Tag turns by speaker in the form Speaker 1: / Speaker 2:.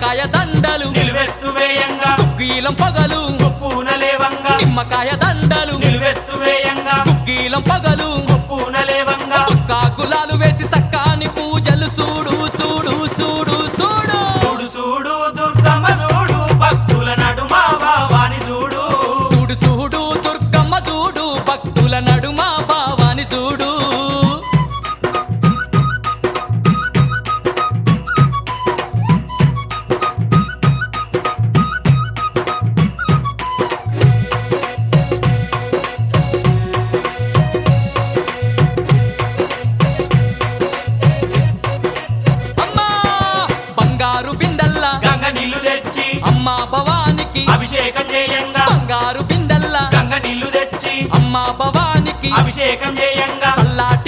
Speaker 1: నిమ్మకాయ దండలు
Speaker 2: నిలువెత్తు వేయంగా
Speaker 1: కుక్కీలం పగలు
Speaker 2: పూనలేవంగా
Speaker 1: నిమ్మకాయ దండలు
Speaker 2: నిలువెత్తు వేయంగా
Speaker 1: కుక్కీలం పగలు
Speaker 2: పూనలేవంగా
Speaker 1: గులాలు వేసి సక్కాని పూజలు చూడు చూడు చూడు చూడు
Speaker 2: చూడు చూడు దుర్గమ్మ చూడు భక్తుల నడుమ భావాని చూడు
Speaker 1: చూడు చూడు దుర్గమ్మ చూడు భక్తుల నడుమ భావాని చూడు అమ్మా బంగారు బిందల్లా
Speaker 2: గంగ నీళ్లు తెచ్చి
Speaker 1: అమ్మా భవానికి
Speaker 2: అభిషేకం చేయంగా
Speaker 1: బంగారు బిందల్లా
Speaker 2: గంగ నీళ్లు తెచ్చి
Speaker 1: అమ్మా భవానికి
Speaker 2: అభిషేకం చేయంగా
Speaker 1: చల్లాటి